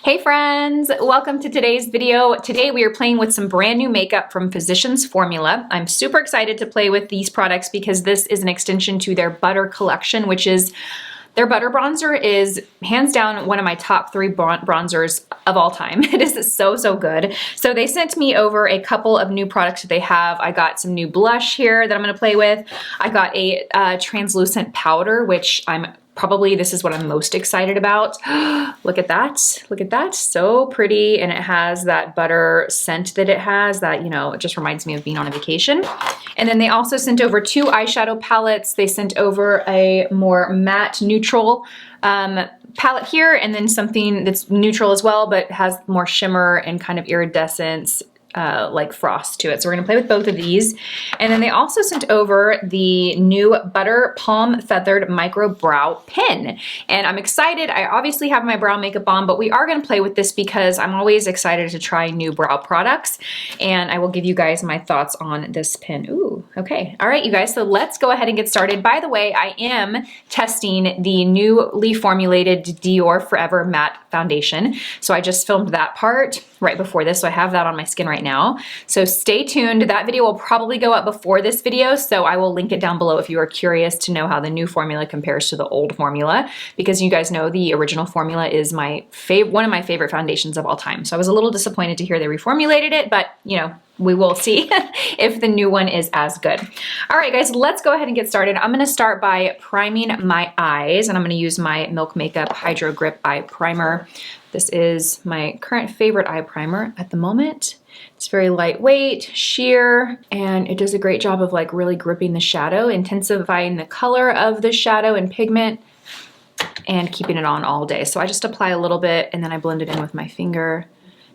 Hey friends, welcome to today's video. Today we are playing with some brand new makeup from Physicians Formula. I'm super excited to play with these products because this is an extension to their butter collection, which is their butter bronzer is hands down one of my top 3 bronzers of all time. It is so good. So they sent me over a couple of new products that they have. I got some new blush here that I'm gonna play with. I got a translucent powder, which this is what I'm most excited about. Look at that, so pretty. And it has that butter scent that it has that, you know, it just reminds me of being on a vacation. And then they also sent over 2 eyeshadow palettes. They sent over a more matte neutral palette here, and then something that's neutral as well, but has more shimmer and kind of iridescence, like frost to it. So we're gonna play with both of these. And then they also sent over the new Butter Palm Feathered Micro Brow Pen. And I'm excited. I obviously have my brow makeup on, but we are gonna play with this because I'm always excited to try new brow products. And I will give you guys my thoughts on this pen. Ooh, okay. All right, you guys, so let's go ahead and get started. By the way, I am testing the newly formulated Dior Forever Matte Foundation. So I just filmed that part right before this, so I have that on my skin right now. So stay tuned. That video will probably go up before this video, so I will link it down below if you are curious to know how the new formula compares to the old formula, because you guys know the original formula is one of my favorite foundations of all time. So I was a little disappointed to hear they reformulated it, but you know, we will see if the new one is as good. All right, guys, let's go ahead and get started. I'm gonna start by priming my eyes, and I'm gonna use my Milk Makeup Hydro Grip Eye Primer. This is my current favorite eye primer at the moment. It's very lightweight, sheer, and it does a great job of like really gripping the shadow, intensifying the color of the shadow and pigment, and keeping it on all day. So I just apply a little bit and then I blend it in with my finger,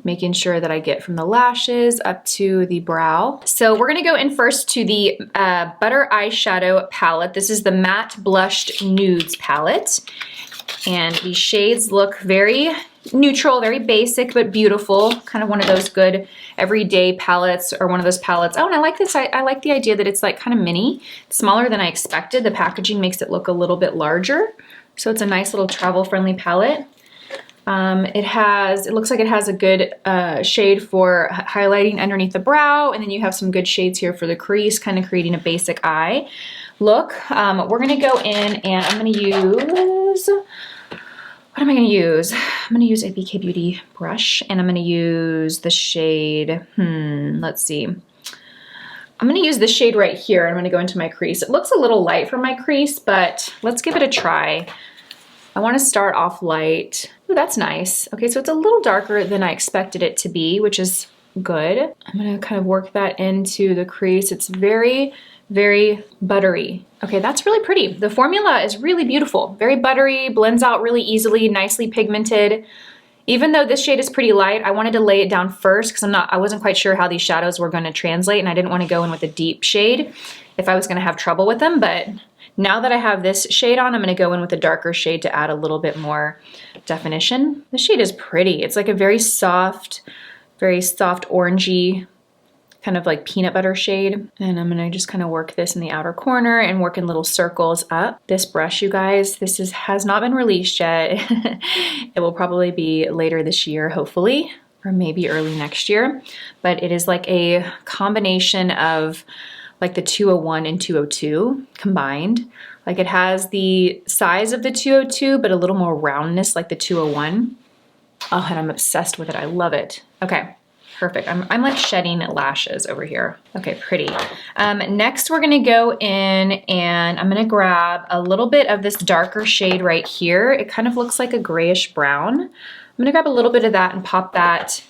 making sure that I get from the lashes up to the brow. So we're gonna go in first to the Butter Eyeshadow Palette. This is the Matte Blushed Nudes palette. And these shades look very neutral, very basic, but beautiful. Kind of one of those good everyday palettes, or one of those palettes. Oh, and I like this. I like the idea that it's like kind of mini, smaller than I expected. The packaging makes it look a little bit larger. So it's a nice little travel-friendly palette. It looks like it has a good shade for highlighting underneath the brow, and then you have some good shades here for the crease, kind of creating a basic eye look. We're gonna go in and I'm gonna use, what am I gonna use? I'm gonna use a BK Beauty brush, and I'm gonna use the shade, let's see. I'm gonna use the shade right here, and I'm gonna go into my crease. It looks a little light for my crease, but let's give it a try. I wanna start off light. Ooh, that's nice. Okay, so it's a little darker than I expected it to be, which is good. I'm gonna kind of work that into the crease. It's very buttery. Okay, that's really pretty. The formula is really beautiful. Very buttery, blends out really easily, nicely pigmented. Even though this shade is pretty light, I wanted to lay it down first because I wasn't quite sure how these shadows were gonna translate, and I didn't want to go in with a deep shade if I was gonna have trouble with them. But now that I have this shade on, I'm gonna go in with a darker shade to add a little bit more definition. This shade is pretty. It's like a very soft orangey, kind of like peanut butter shade. And I'm gonna just kind of work this in the outer corner and work in little circles up. This brush, you guys, has not been released yet. It will probably be later this year, hopefully, or maybe early next year. But it is like a combination of like the 201 and 202 combined. Like it has the size of the 202, but a little more roundness like the 201. Oh, and I'm obsessed with it. I love it. Okay. Perfect. I'm like shedding lashes over here. Okay, pretty. Next, we're gonna go in and I'm gonna grab a little bit of this darker shade right here. It kind of looks like a grayish brown. I'm gonna grab a little bit of that and pop that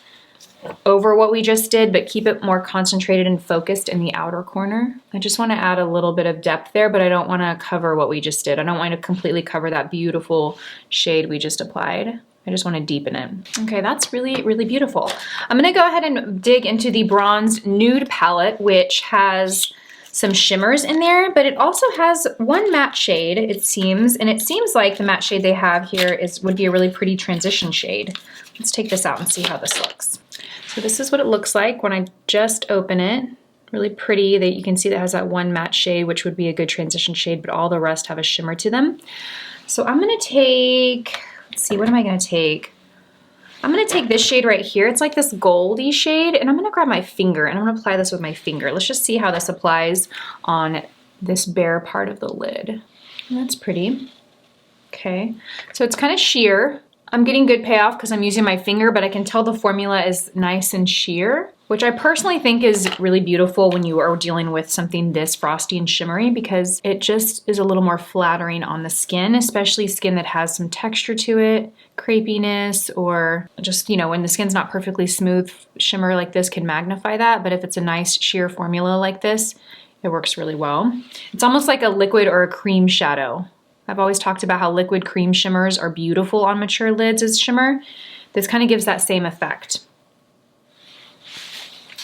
over what we just did, but keep it more concentrated and focused in the outer corner. I just wanna add a little bit of depth there, but I don't wanna cover what we just did. I don't want to completely cover that beautiful shade we just applied. I just want to deepen it. Okay, that's really beautiful. I'm gonna go ahead and dig into the Bronzed Nude palette, which has some shimmers in there, but it also has one matte shade, it seems, and it seems like the matte shade they have here would be a really pretty transition shade. Let's take this out and see how this looks. So this is what it looks like when I just open it. Really pretty. That you can see that has that one matte shade, which would be a good transition shade, but all the rest have a shimmer to them. So I'm gonna take, let's see, what am I gonna take? I'm gonna take this shade right here. It's like this goldy shade, and I'm gonna grab my finger and I'm gonna apply this with my finger. Let's just see how this applies on this bare part of the lid. And that's pretty. Okay, so it's kind of sheer. I'm getting good payoff because I'm using my finger, but I can tell the formula is nice and sheer, which I personally think is really beautiful when you are dealing with something this frosty and shimmery, because it just is a little more flattering on the skin, especially skin that has some texture to it, crepiness, or just, you know, when the skin's not perfectly smooth, shimmer like this can magnify that. But if it's a nice sheer formula like this, it works really well. It's almost like a liquid or a cream shadow. I've always talked about how liquid cream shimmers are beautiful on mature lids as shimmer. This kind of gives that same effect.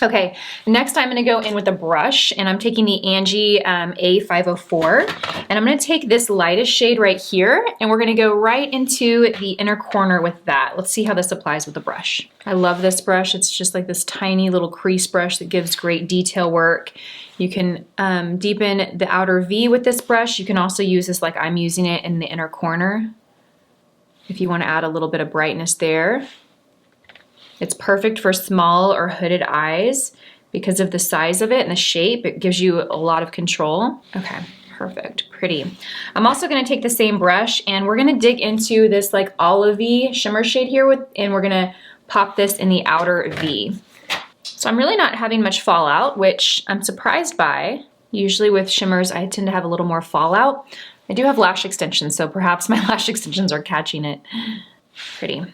Okay, next I'm gonna go in with a brush, and I'm taking the Angie A504, and I'm gonna take this lightest shade right here, and we're gonna go right into the inner corner with that. Let's see how this applies with the brush. I love this brush. It's just like this tiny little crease brush that gives great detail work. You can deepen the outer V with this brush. You can also use this like I'm using it in the inner corner if you want to add a little bit of brightness there. It's perfect for small or hooded eyes because of the size of it and the shape. It gives you a lot of control. Okay, perfect, pretty. I'm also gonna take the same brush and we're gonna dig into this like olivey shimmer shade here and we're gonna pop this in the outer V. So I'm really not having much fallout, which I'm surprised by. Usually with shimmers, I tend to have a little more fallout. I do have lash extensions, so perhaps my lash extensions are catching it. Pretty.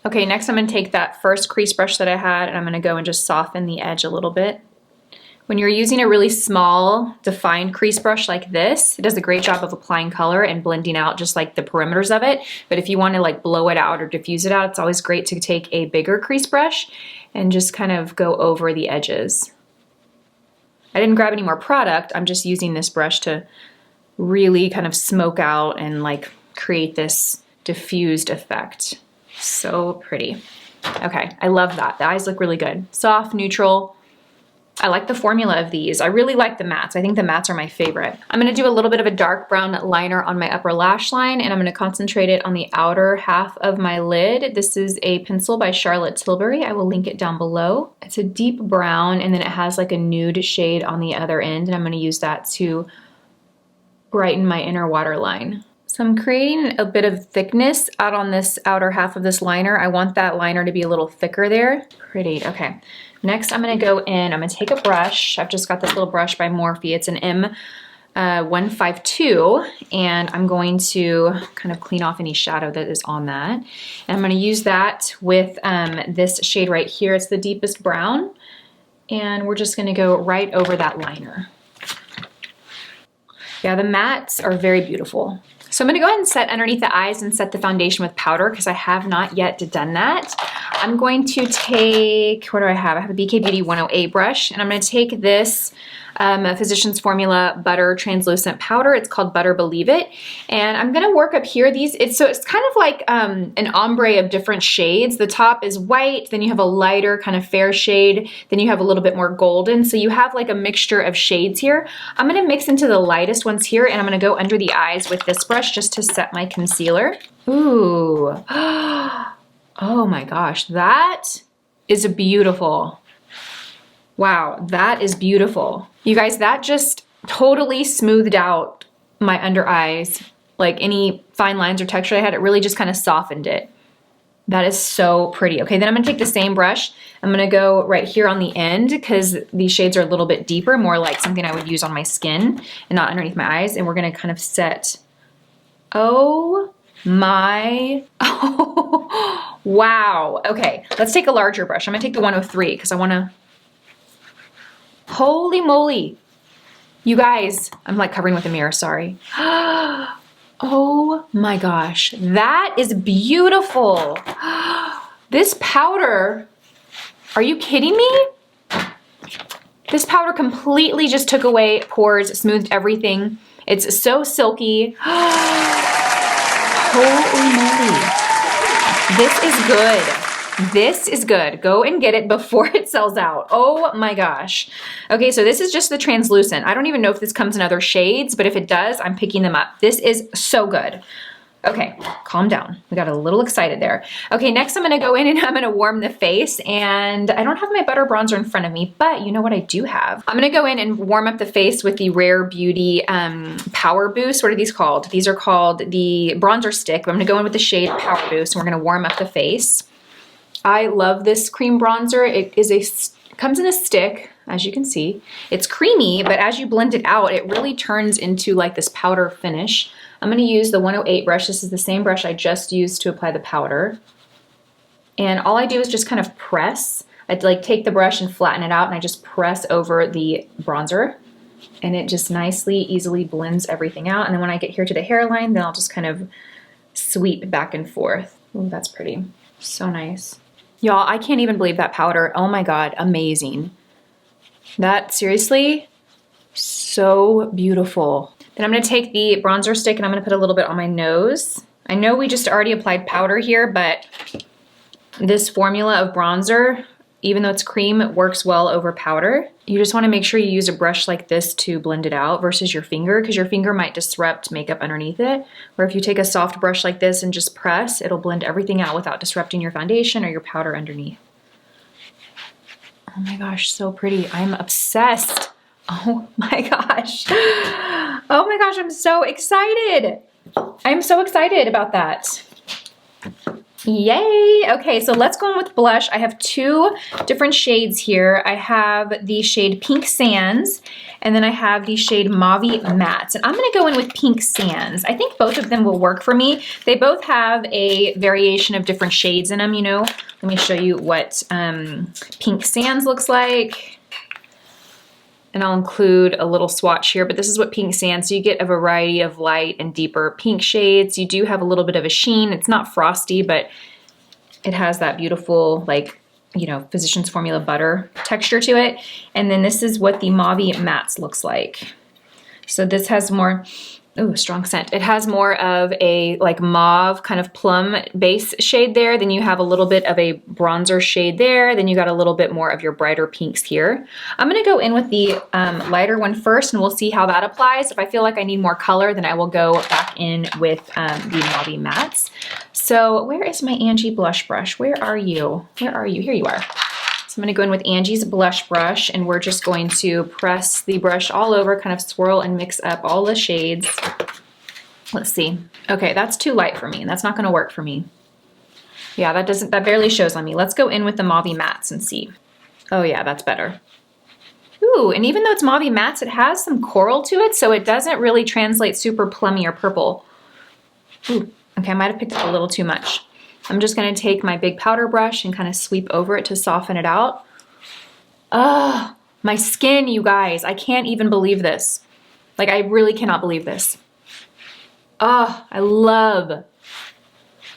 Okay, next I'm gonna take that first crease brush that I had and I'm gonna go and just soften the edge a little bit. When you're using a really small, defined crease brush like this, it does a great job of applying color and blending out just like the perimeters of it. But if you wanna like blow it out or diffuse it out, it's always great to take a bigger crease brush and just kind of go over the edges. I didn't grab any more product, I'm just using this brush to really kind of smoke out and like create this diffused effect. So pretty. Okay, I love that. The eyes look really good. Soft, neutral. I like the formula of these. I really like the mattes. I think the mattes are my favorite. I'm gonna do a little bit of a dark brown liner on my upper lash line, and I'm gonna concentrate it on the outer half of my lid. This is a pencil by Charlotte Tilbury. I will link it down below. It's a deep brown, and then it has like a nude shade on the other end, and I'm gonna use that to brighten my inner waterline. So I'm creating a bit of thickness out on this outer half of this liner. I want that liner to be a little thicker there. Pretty, okay. Next I'm gonna go in, I'm gonna take a brush. I've just got this little brush by Morphe. It's an M152, and I'm going to kind of clean off any shadow that is on that. And I'm gonna use that with this shade right here. It's the deepest brown. And we're just gonna go right over that liner. Yeah, the mattes are very beautiful. So I'm gonna go ahead and set underneath the eyes and set the foundation with powder because I have not yet done that. I'm going to take, what do I have? I have a BK Beauty 108 brush, and I'm gonna take this Physicians Formula Butter Translucent Powder. It's called Butter Believe It. And I'm gonna work up here. So it's kind of like an ombre of different shades. The top is white, then you have a lighter kind of fair shade, then you have a little bit more golden. So you have like a mixture of shades here. I'm gonna mix into the lightest ones here, and I'm gonna go under the eyes with this brush just to set my concealer. Ooh. Oh my gosh, that is beautiful. Wow, that is beautiful. You guys, that just totally smoothed out my under eyes. Like any fine lines or texture I had, it really just kind of softened it. That is so pretty. Okay, then I'm gonna take the same brush. I'm gonna go right here on the end because these shades are a little bit deeper, more like something I would use on my skin and not underneath my eyes. And we're gonna kind of set, oh my, oh, wow. Okay, let's take a larger brush. I'm gonna take the 103 because I wanna, holy moly. You guys, I'm like covering with a mirror, sorry. Oh my gosh, that is beautiful. This powder, are you kidding me? This powder completely just took away pores, smoothed everything. It's so silky. Holy moly. This is good. This is good. Go and get it before it sells out. Oh my gosh. Okay, so this is just the translucent. I don't even know if this comes in other shades, but if it does, I'm picking them up. This is so good. Okay, calm down. We got a little excited there. Okay, next I'm gonna go in and I'm gonna warm the face, and I don't have my butter bronzer in front of me, but you know what I do have? I'm gonna go in and warm up the face with the Rare Beauty Power Boost. What are these called? These are called the bronzer stick. I'm gonna go in with the shade Power Boost, and we're gonna warm up the face. I love this cream bronzer. It comes in a stick, as you can see. It's creamy, but as you blend it out, it really turns into like this powder finish. I'm gonna use the 108 brush. This is the same brush I just used to apply the powder. And all I do is just kind of press. I'd like take the brush and flatten it out, and I just press over the bronzer, and it just nicely, easily blends everything out. And then when I get here to the hairline, then I'll just kind of sweep back and forth. Ooh, that's pretty. So nice. Y'all, I can't even believe that powder. Oh my God, amazing. That, seriously, so beautiful. Then I'm gonna take the bronzer stick and I'm gonna put a little bit on my nose. I know we just already applied powder here, but this formula of bronzer, even though it's cream, it works well over powder. You just wanna make sure you use a brush like this to blend it out versus your finger, because your finger might disrupt makeup underneath it. Or if you take a soft brush like this and just press, it'll blend everything out without disrupting your foundation or your powder underneath. Oh my gosh, so pretty. I'm obsessed. Oh my gosh. Oh my gosh, I'm so excited. I'm so excited about that. Yay. Okay, so let's go in with blush. I have two different shades here. I have the shade Pink Sands, and then I have the shade Mauve Matte. And I'm gonna go in with Pink Sands. I think both of them will work for me. They both have a variation of different shades in them, you know. Let me show you what Pink Sands looks like. And I'll include a little swatch here, but this is what Pink Sands, so you get a variety of light and deeper pink shades. You do have a little bit of a sheen. It's not frosty, but it has that beautiful, like, you know, Physicians Formula butter texture to it. And then this is what the Mauve Mattes looks like. So this has more, ooh, strong scent. It has more of a like mauve kind of plum base shade there. Then you have a little bit of a bronzer shade there. Then you got a little bit more of your brighter pinks here. I'm gonna go in with the lighter one first, and we'll see how that applies. If I feel like I need more color, then I will go back in with the Mauve Mattes. So where is my Angie blush brush? Where are you? Where are you? Here you are. So I'm gonna go in with Angie's blush brush, and we're just going to press the brush all over, kind of swirl and mix up all the shades. Let's see. Okay, that's too light for me, and that's not gonna work for me. Yeah, that barely shows on me. Let's go in with the Mauve Mattes and see. Oh yeah, that's better. Ooh, and even though it's Mauve Mattes, it has some coral to it, so it doesn't really translate super plummy or purple. Ooh, okay, I might have picked up a little too much. I'm just gonna take my big powder brush and kind of sweep over it to soften it out. Ah, my skin, you guys. I can't even believe this. Like, I really cannot believe this. Ah, I love.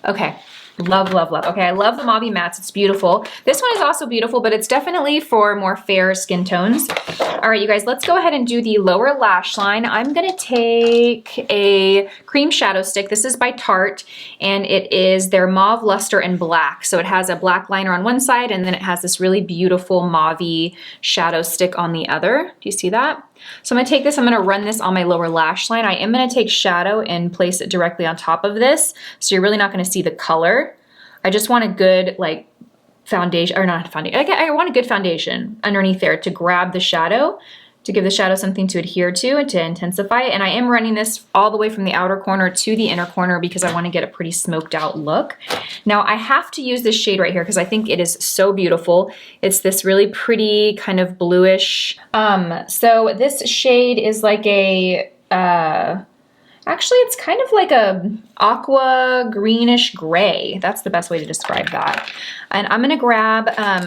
Okay, love, love, love. Okay, I love the Mauve Mattes. It's beautiful. This one is also beautiful, but it's definitely for more fair skin tones. All right, you guys, let's go ahead and do the lower lash line. I'm gonna take a cream shadow stick. This is by Tarte, and it is their Mauve Luster and Black. So it has a black liner on one side, and then it has this really beautiful mauve shadow stick on the other. Do you see that? So I'm gonna take this, I'm gonna run this on my lower lash line. I am gonna take shadow and place it directly on top of this, so you're really not gonna see the color. I just want a good, like, foundation, or not foundation, I want a good foundation underneath there to grab the shadow, to give the shadow something to adhere to and to intensify it. And I am running this all the way from the outer corner to the inner corner because I want to get a pretty smoked out look. Now I have to use this shade right here because I think it is so beautiful. It's this really pretty kind of bluish. So this shade is like a, actually, it's kind of like a aqua greenish gray. That's the best way to describe that. And I'm gonna grab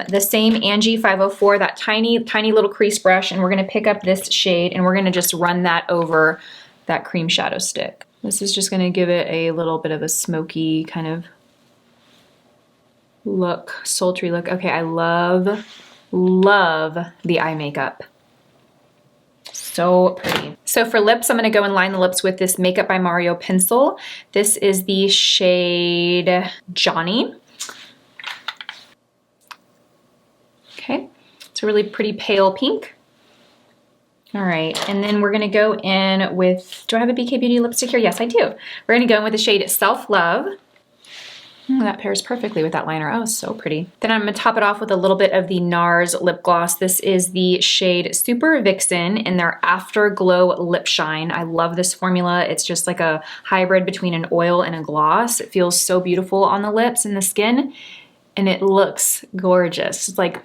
the same Angie 504, that tiny, tiny little crease brush, and we're gonna pick up this shade and we're gonna just run that over that cream shadow stick. This is just gonna give it a little bit of a smoky kind of look, sultry look. Okay, I love, love the eye makeup. So pretty. So for lips, I'm gonna go and line the lips with this Makeup by Mario pencil. This is the shade Johnny. Okay, it's a really pretty pale pink. All right, and then we're gonna go in with, do I have a BK Beauty lipstick here? Yes, I do. We're gonna go in with the shade Self Love. That pairs perfectly with that liner. Oh, so pretty. Then I'm gonna top it off with a little bit of the NARS lip gloss. This is the shade Super Vixen in their Afterglow Lip Shine. I love this formula. It's just like a hybrid between an oil and a gloss. It feels so beautiful on the lips and the skin, and it looks gorgeous. It's like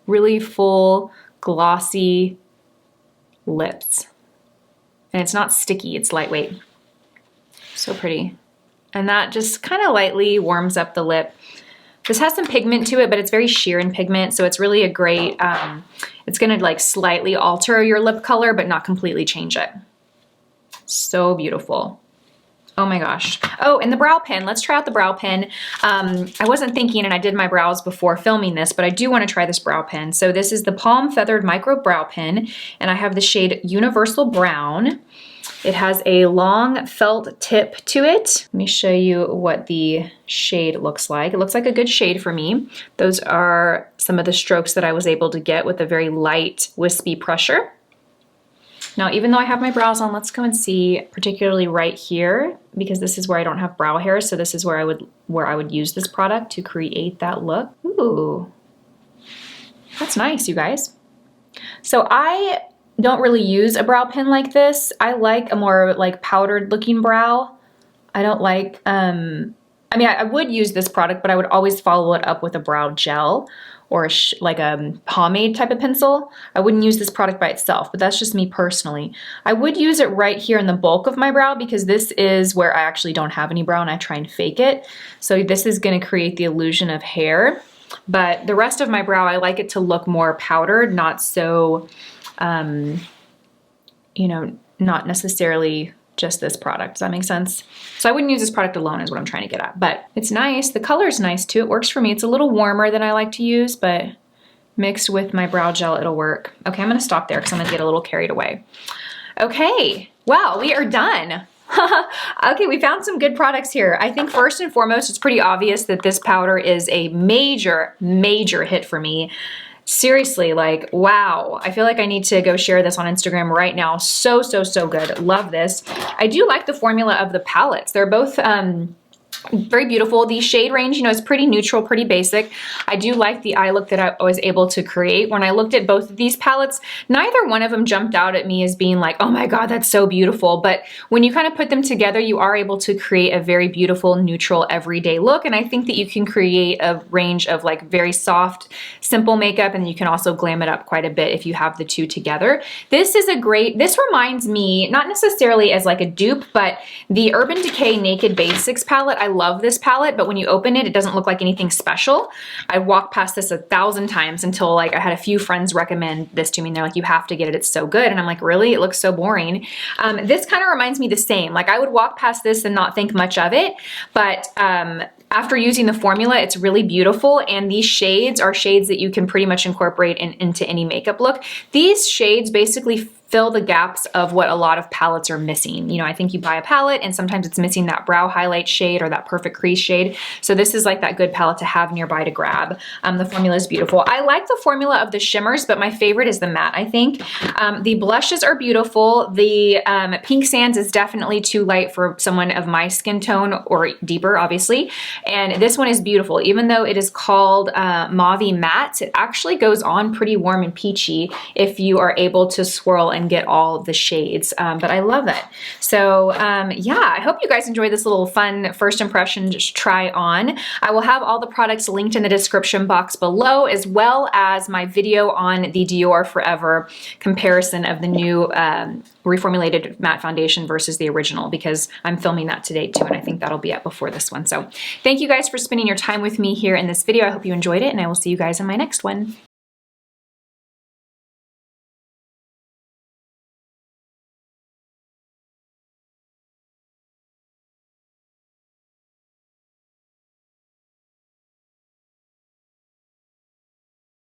really full, glossy lips. And it's not sticky, it's lightweight. So pretty. And that just kind of lightly warms up the lip. This has some pigment to it, but it's very sheer in pigment, so it's really a great, it's gonna like slightly alter your lip color, but not completely change it. So beautiful. Oh my gosh. Oh, and the brow pen. Let's try out the brow pen. I wasn't thinking, and I did my brows before filming this, but I do want to try this brow pen. So this is the Palm Feathered Micro Brow Pen, and I have the shade Universal Brown. It has a long felt tip to it. Let me show you what the shade looks like. It looks like a good shade for me. Those are some of the strokes that I was able to get with a very light, wispy pressure. Now, even though I have my brows on, let's go and see, particularly right here, because this is where I don't have brow hair, so this is where I would use this product to create that look. Ooh, that's nice, you guys. So I don't really use a brow pen like this. I like a more like powdered looking brow. I don't like, I mean, I would use this product, but I would always follow it up with a brow gel or like a pomade type of pencil. I wouldn't use this product by itself, but that's just me personally. I would use it right here in the bulk of my brow because this is where I actually don't have any brow and I try and fake it. So this is gonna create the illusion of hair. But the rest of my brow, I like it to look more powdered, not so, you know, not necessarily just this product. Does that make sense? So I wouldn't use this product alone is what I'm trying to get at, but it's nice. The color's nice too. It works for me. It's a little warmer than I like to use, but mixed with my brow gel, it'll work. Okay, I'm gonna stop there because I'm gonna get a little carried away. Okay, well, we are done. Okay, we found some good products here. I think first and foremost, it's pretty obvious that this powder is a major, major hit for me. Seriously, like, wow. I feel like I need to go share this on Instagram right now. So, so, so good. Love this. I do like the formula of the palettes. They're both very beautiful. The shade range, you know, is pretty neutral, pretty basic. I do like the eye look that I was able to create. When I looked at both of these palettes, neither one of them jumped out at me as being like, oh my God, that's so beautiful. But when you kind of put them together, you are able to create a very beautiful, neutral, everyday look. And I think that you can create a range of like very soft, simple makeup, and you can also glam it up quite a bit if you have the two together. This is a great, this reminds me, not necessarily as like a dupe, but the Urban Decay Naked Basics palette. I love this palette, but when you open it, it doesn't look like anything special. I walked past this 1,000 times until like I had a few friends recommend this to me and they're like, you have to get it, it's so good. And I'm like, really? It looks so boring. This kind of reminds me the same. Like I would walk past this and not think much of it, but after using the formula, it's really beautiful. And these shades are shades that you can pretty much incorporate into any makeup look. These shades basically fill the gaps of what a lot of palettes are missing. You know, I think you buy a palette and sometimes it's missing that brow highlight shade or that perfect crease shade. So this is like that good palette to have nearby to grab. The formula is beautiful. I like the formula of the shimmers, but my favorite is the matte, I think. The blushes are beautiful. The Pink Sands is definitely too light for someone of my skin tone or deeper, obviously. And this one is beautiful. Even though it is called Mauve Matte, it actually goes on pretty warm and peachy if you are able to swirl and get all of the shades, but I love that. So yeah, I hope you guys enjoyed this little fun first impression just try on. I will have all the products linked in the description box below, as well as my video on the Dior Forever comparison of the new reformulated matte foundation versus the original, because I'm filming that today too, and I think that'll be up before this one. So thank you guys for spending your time with me here in this video. I hope you enjoyed it, and I will see you guys in my next one.